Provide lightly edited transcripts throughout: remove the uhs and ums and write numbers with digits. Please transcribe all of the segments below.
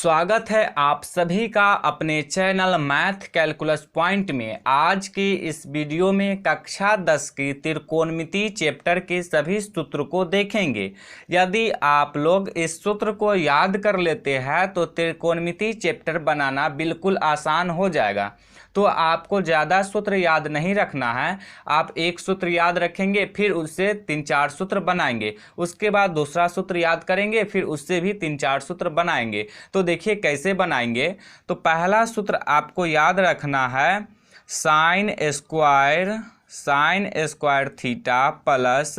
स्वागत है आप सभी का अपने चैनल मैथ कैलकुलस पॉइंट में। आज की इस वीडियो में कक्षा 10 की त्रिकोणमिति चैप्टर के सभी सूत्र को देखेंगे। यदि आप लोग इस सूत्र को याद कर लेते हैं तो त्रिकोणमिति चैप्टर बनाना बिल्कुल आसान हो जाएगा। तो आपको ज़्यादा सूत्र याद नहीं रखना है, आप एक सूत्र याद रखेंगे, फिर उससे 3-4 सूत्र बनाएंगे, उसके बाद दूसरा सूत्र याद करेंगे, फिर उससे भी 3-4 सूत्र बनाएंगे। तो देखिए कैसे बनाएंगे। तो पहला सूत्र आपको याद रखना है sign square theta plus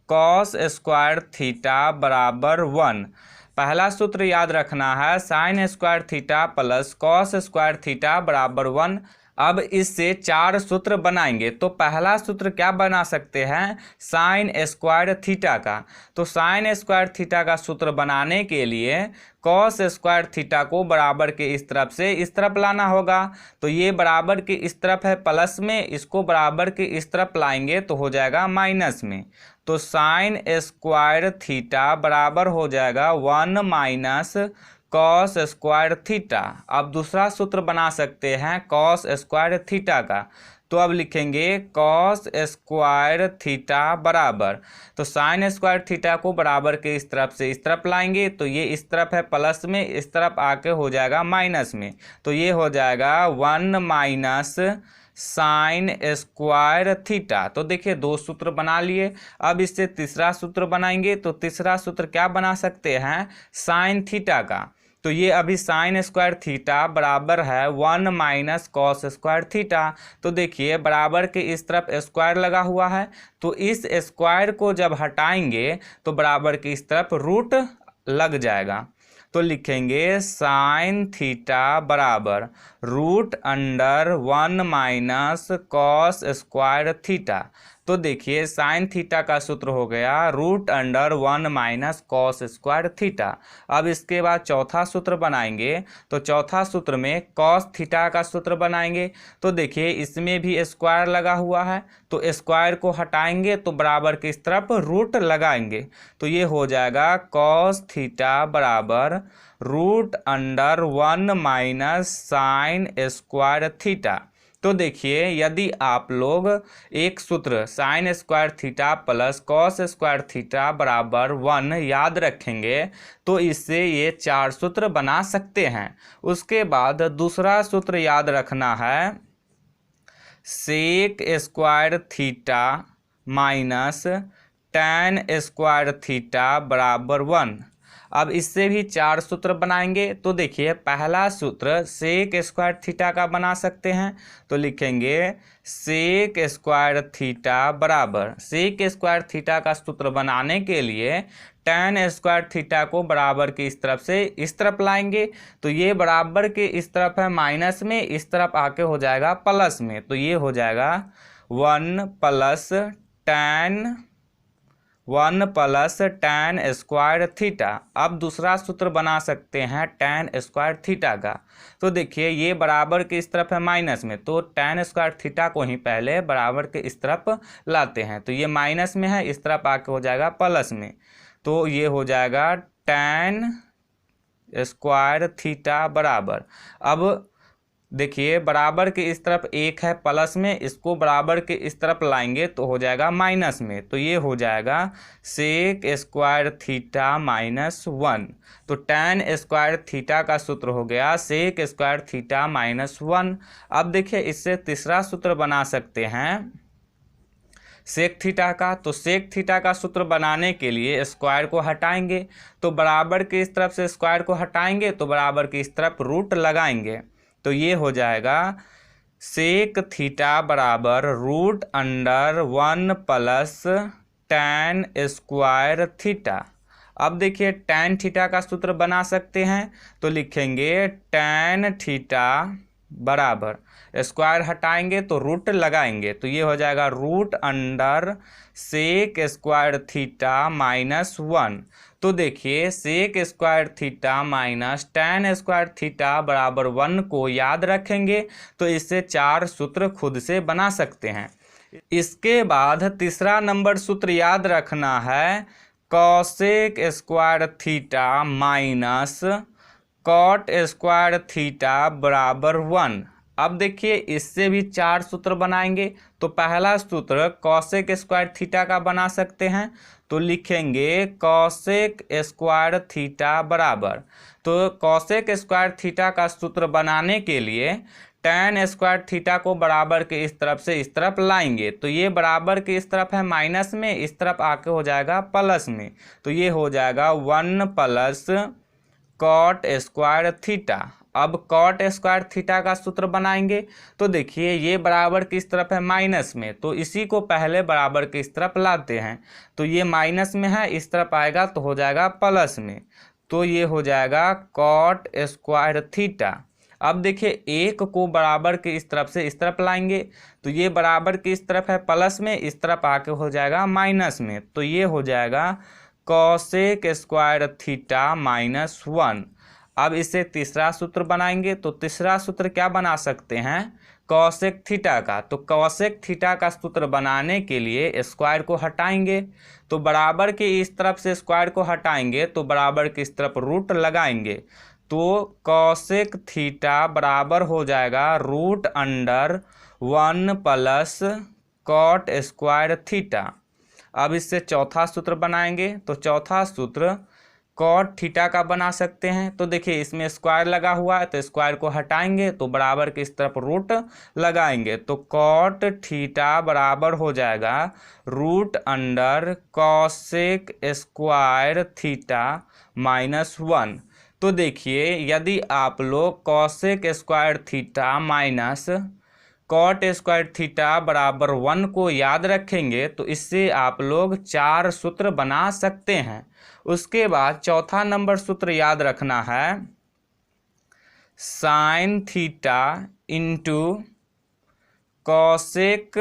cos square theta बराबर 1। पहला सूत्र याद रखना है sign square theta plus cos square theta बराबर 1। अब इससे 4 सूत्र बनाएंगे। तो पहला सूत्र क्या बना सकते हैं, साइन स्क्वायर थीटा का। तो साइन स्क्वायर थीटा का सूत्र बनाने के लिए कॉस स्क्वायर थीटा को बराबर के इस तरफ से इस तरफ लाना होगा। तो ये बराबर के इस तरफ है प्लस में, इसको बराबर के इस तरफ लाएंगे तो हो जाएगा माइनस में। तो साइन स्क्वायर थीटा बराबर हो जाएगा 1 माइनस कॉस स्क्वायर थीटा। अब दूसरा सूत्र बना सकते हैं कॉस स्क्वायर थीटा का। तो अब लिखेंगे कॉस स्क्वायर थीटा बराबर, तो साइन स्क्वायर थीटा को बराबर के इस तरफ से इस तरफ लाएंगे तो ये इस तरफ है प्लस में, इस तरफ आके हो जाएगा माइनस में। तो ये हो जाएगा 1 माइनस साइन स्क्वायर थीटा। तो देखिए 2 सूत्र बना लिए। अब इससे तीसरा सूत्र बनाएंगे। तो तीसरा सूत्र क्या बना सकते हैं, साइन थीटा का। तो ये अभी साइन स्क्वायर थीटा बराबर है 1 माइनस कॉस स्क्वायर थीटा। तो देखिए बराबर के इस तरफ स्क्वायर लगा हुआ है, तो इस स्क्वायर को जब हटाएंगे तो बराबर के इस तरफ रूट लग जाएगा। तो लिखेंगे साइन थीटा बराबर root under 1 minus cos square theta. तो देखिए साइन थीटा का सूत्र हो गया root under 1 minus cos square theta. अब इसके बाद चौथा सूत्र बनाएंगे। तो चौथा सूत्र में कॉस थीटा का सूत्र बनाएंगे। तो देखिए इसमें भी स्क्वायर लगा हुआ है, तो स्क्वायर को हटाएंगे तो बराबर के इस तरफ रूट लगाएंगे। तो ये हो जाएगा कॉस थीटा बराबर root under 1 minus sine square theta. तो देखिए यदि आप लोग एक सूत्र sine square theta plus cos square theta बराबर 1 याद रखेंगे तो इससे ये 4 सूत्र बना सकते हैं। उसके बाद दूसरा सूत्र याद रखना है sec square theta minus tan square theta बराबर 1। अब इससे भी 4 सूत्र बनाएंगे। तो देखिए पहला सूत्र सेक स्क्वायर थीटा का बना सकते हैं। तो लिखेंगे सेक स्क्वायर थीटा बराबर, सेक स्क्वायर थीटा का सूत्र बनाने के लिए टैन स्क्वायर थीटा को बराबर के इस तरफ से इस तरफ लाएंगे। तो ये बराबर के इस तरफ है माइनस में, इस तरफ आके हो जाएगा प्लस में। तो ये हो जाएगा 1 प्लस टैन स्क्वायर थीटा। अब दूसरा सूत्र बना सकते हैं टैन स्क्वायर थीटा का। तो देखिए ये बराबर के इस तरफ है माइनस में, तो टैन स्क्वायर थीटा को ही पहले बराबर के इस तरफ लाते हैं। तो ये माइनस में है, इस तरफ आके हो जाएगा प्लस में। तो ये हो जाएगा टैन स्क्वायर थीटा बराबर, अब देखिए बराबर के इस तरफ एक है प्लस में, इसको बराबर के इस तरफ लाएंगे तो हो जाएगा माइनस में। तो ये हो जाएगा सेक स्क्वायर थीटा माइनस 1। तो टैन स्क्वायर थीटा का सूत्र हो गया सेक स्क्वायर थीटा माइनस 1। अब देखिए इससे तीसरा सूत्र बना सकते हैं सेक थीटा का। तो सेक थीटा का सूत्र बनाने के लिए स्क्वायर को हटाएंगे, तो बराबर के इस तरफ से स्क्वायर को हटाएंगे तो बराबर के इस तरफ रूट लगाएंगे। तो ये हो जाएगा सेक थीटा बराबर root under 1 plus tan square theta. अब देखिए टैन थीटा का सूत्र बना सकते हैं। तो लिखेंगे टैन थीटा बराबर, स्क्वायर हटाएंगे तो रूट लगाएंगे। तो ये हो जाएगा root under sec square theta minus 1। तो देखिए sec square theta minus tan square theta बराबर 1 को याद रखेंगे तो इससे 4 सूत्र खुद से बना सकते हैं। इसके बाद तीसरा नंबर सूत्र याद रखना है cosec square theta minus cot square theta बराबर 1। अब देखिए इससे भी 4 सूत्र बनाएंगे। तो पहला सूत्र कॉसेक स्क्वायर थीटा का बना सकते हैं, तो लिखेंगे कॉसेक स्क्वायर थीटा बराबर, तो कॉसेक स्क्वायर थीटा का सूत्र बनाने के लिए tan स्क्वायर थीटा को बराबर के इस तरफ से इस तरफ लाएंगे। तो ये बराबर के इस तरफ है माइनस में, इस तरफ आके हो जाएगा प्लस में। तो ये हो जाएगा 1 प्लस कॉट स्क्वायर थीटा। अब कॉट स्क्वायर थीटा का सूत्र बनाएंगे। तो देखिए ये बराबर किस तरफ है माइनस में, तो इसी को पहले बराबर के इस तरफ लाते हैं। तो ये माइनस में है, इस तरफ आएगा तो हो जाएगा प्लस में। तो ये हो जाएगा कॉट स्क्वायर थीटा। अब देखिए एक को बराबर के इस तरफ से इस तरफ लाएंगे। तो ये बराबर के इस तरफ है प्लस में, इस तरफ आके हो जाएगा माइनस में। तो ये हो जाएगा कॉसेक स्क्वायर थीटा माइनस 1। अब इसे तीसरा सूत्र बनाएंगे। तो तीसरा सूत्र क्या बना सकते हैं, कॉसेक थीटा का। तो कॉसेक थीटा का सूत्र बनाने के लिए स्क्वायर को हटाएंगे। तो बराबर के इस तरफ से स्क्वायर को हटाएंगे तो बराबर की इस तरफ रूट लगाएंगे। तो कॉसेक थीटा बराबर हो जाएगा root under 1 plus cot square theta. अब इससे चौथा सूत्र बनाएंगे। तो चौथा सूत्र कॉट थीटा का बना सकते हैं। तो देखिए इसमें स्क्वायर लगा हुआ है, तो स्क्वायर को हटाएंगे तो बराबर की इस तरफ रूट लगाएंगे। तो कॉट थीटा बराबर हो जाएगा root under cosec square theta minus 1। तो देखिए यदि आप लोग cosec square theta minus cot square theta बराबर 1 को याद रखेंगे तो इससे आप लोग 4 सूत्र बना सकते हैं। उसके बाद चौथा नंबर सूत्र याद रखना है, sine theta into cosec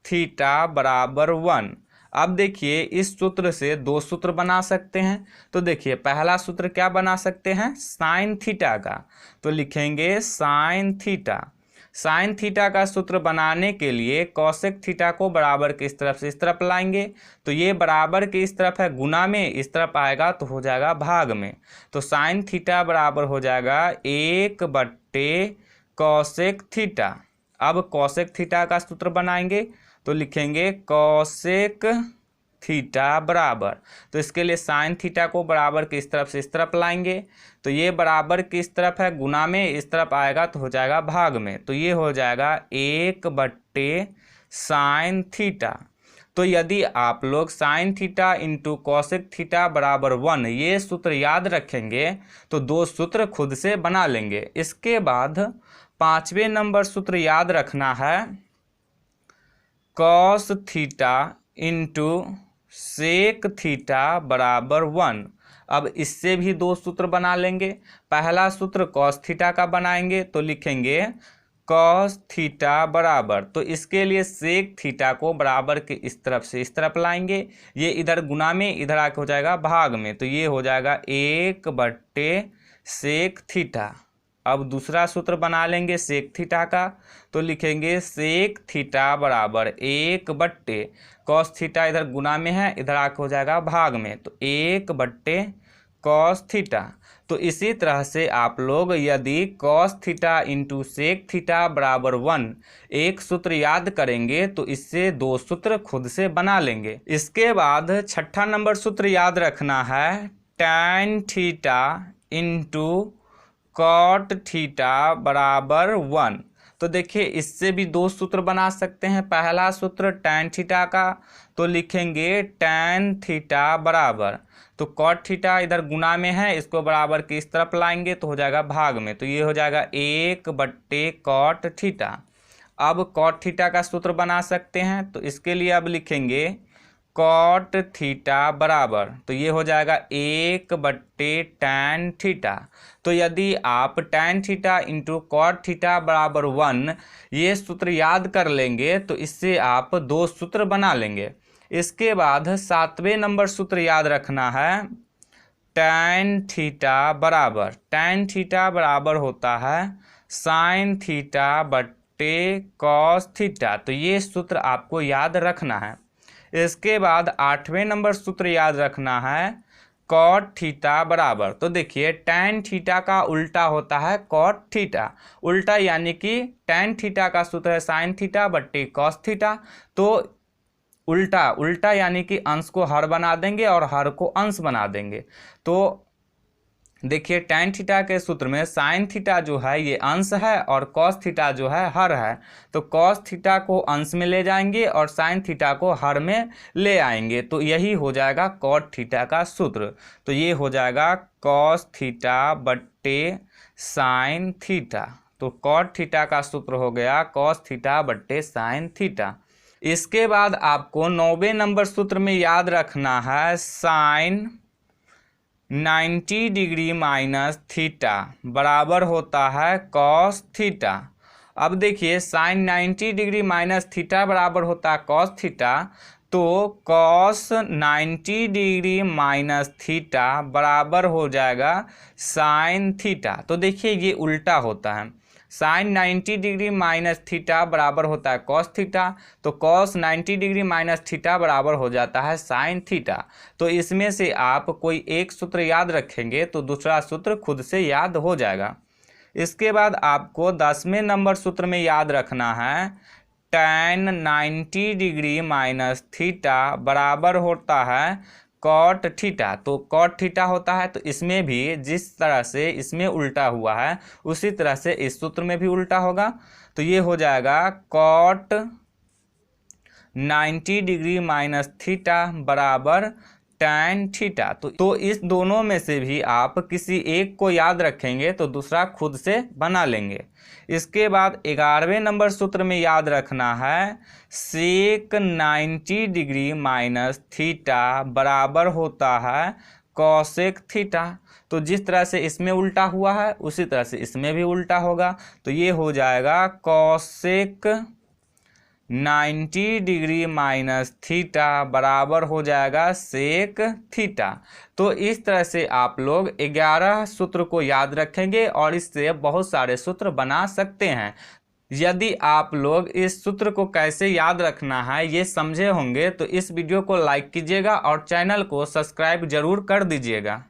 theta बराबर 1। अब देखिए इस सूत्र से 2 सूत्र बना सकते हैं। तो देखिए पहला सूत्र क्या बना सकते हैं, साइन थीटा का। तो लिखेंगे साइन थीटा। साइन थीटा का सूत्र बनाने के लिए कॉसेक थीटा को बराबर के इस तरफ से इस तरफ लाएंगे। तो ये बराबर के इस तरफ है गुना में, इस तरफ आएगा तो हो जाएगा भाग में। तो साइन थीटा बराबर हो जाएगा 1/, कॉसेक थीटा। अब कॉसेक थीटा का सूत्र बनाएंगे। तो लिखेंगे कॉसेक थीटा बराबर, तो इसके लिए साइन थीटा को बराबर के इस तरफ से इस तरफ लाएंगे। तो ये बराबर की इस तरफ है गुना में, इस तरफ आएगा तो हो जाएगा भाग में। तो ये हो जाएगा 1/, साइन थीटा। तो यदि आप लोग sine theta into cosec theta बराबर 1 ये सूत्र याद रखेंगे तो 2 सूत्र खुद से बना लेंगे। इसके बाद 5वें नंबर सूत्र याद रखना है, cos theta into sec theta बराबर 1। अब इससे भी 2 सूत्र बना लेंगे। पहला सूत्र कॉस थीटा का बनाएंगे। तो लिखेंगे कॉस थीटा बराबर, तो इसके लिए सेक थीटा को बराबर के इस तरफ से इस तरफ लाएंगे। ये इधर गुना में, इधर आके हो जाएगा भाग में। तो ये हो जाएगा 1/, सेक थीटा। अब दूसरा सूत्र बना लेंगे सेक थीटा का। तो लिखेंगे सेक थीटा बराबर 1/, कॉस थीटा इधर गुना में है, इधर आके हो जाएगा भाग में। तो 1/, कॉस थीटा। तो इसी तरह से आप लोग यदि cos theta into sec theta बराबर 1 एक सूत्र याद करेंगे तो इससे 2 सूत्र खुद से बना लेंगे। इसके बाद 6ठा नंबर सूत्र याद रखना है, tan theta into cot theta बराबर 1। तो देखिए इससे भी 2 सूत्र बना सकते हैं। पहला सूत्र टैन थीटा का। तो लिखेंगे टैन थीटा बराबर, तो कॉट थीटा इधर गुना में है, इसको बराबर के इस तरफ लाएंगे तो हो जाएगा भाग में। तो ये हो जाएगा 1/, कॉट थीटा। अब कॉट थीटा का सूत्र बना सकते हैं। तो इसके लिए अब लिखेंगे कॉट थीटा बराबर, तो ये हो जाएगा 1/, टैन थीटा। तो यदि आप tan theta into cot theta बराबर 1 ये सूत्र याद कर लेंगे तो इससे आप 2 सूत्र बना लेंगे। इसके बाद 7वें नंबर सूत्र याद रखना है, टैन थीटा बराबर, टैन थीटा बराबर होता है साइन थीटा बट्टे कॉस थीटा। तो ये सूत्र आपको याद रखना है। इसके बाद 8वें नंबर सूत्र याद रखना है, कॉट थीटा बराबर, तो देखिए टैन थीटा का उल्टा होता है कॉट थीटा। उल्टा यानी कि टैन थीटा का सूत्र है साइन थीटा बट्टी कॉस थीटा। तो उल्टा उल्टा यानी कि अंश को हर बना देंगे और हर को अंश बना देंगे। तो देखिए टैन थीटा के सूत्र में साइन थीटा जो है ये अंश है और कॉस थीटा जो है हर है। तो कॉस थीटा को अंश में ले जाएंगे और साइन थीटा को हर में ले आएंगे, तो यही हो जाएगा कॉट थीटा का सूत्र। तो ये हो जाएगा कॉस थीटा बट्टे साइन थीटा। तो कॉट थीटा का सूत्र हो गया कॉस थीटा बट्टे साइन थीटा। इसके बाद आपको 90 नंबर सूत्र में याद रखना है साइन 90 डिग्री माइनस थीटा बराबर होता है कॉस थीटा। अब देखिए साइन 90 डिग्री माइनस थीटा बराबर होता है कॉस थीटा, तो कॉस 90 डिग्री माइनस थीटा बराबर हो जाएगा साइन थीटा। तो देखिए ये उल्टा होता है, साइन 90 डिग्री माइनस थीटा बराबर होता है कॉस थीटा, तो कॉस 90 डिग्री माइनस थीटा बराबर हो जाता है साइन थीटा। तो इसमें से आप कोई एक सूत्र याद रखेंगे तो दूसरा सूत्र खुद से याद हो जाएगा। इसके बाद आपको 10वें नंबर सूत्र में याद रखना है टैन 90 डिग्री माइनस थीटा बराबर होता है कॉट थीटा। तो कॉट थीटा होता है, तो इसमें भी जिस तरह से इसमें उल्टा हुआ है उसी तरह से इस सूत्र में भी उल्टा होगा। तो ये हो जाएगा कॉट 90 डिग्री माइनस थीटा बराबर टैन थीटा। तो इस दोनों में से भी आप किसी एक को याद रखेंगे तो दूसरा खुद से बना लेंगे। इसके बाद 11वें नंबर सूत्र में याद रखना है सेक 90 डिग्री माइनस थीटा बराबर होता है कॉसेक थीटा। तो जिस तरह से इसमें उल्टा हुआ है उसी तरह से इसमें भी उल्टा होगा। तो ये हो जाएगा कॉसेक 90 डिग्री माइनस थीटा बराबर हो जाएगा सेक थीटा। तो इस तरह से आप लोग 11 सूत्र को याद रखेंगे और इससे बहुत सारे सूत्र बना सकते हैं। यदि आप लोग इस सूत्र को कैसे याद रखना है ये समझे होंगे तो इस वीडियो को लाइक कीजिएगा और चैनल को सब्सक्राइब जरूर कर दीजिएगा।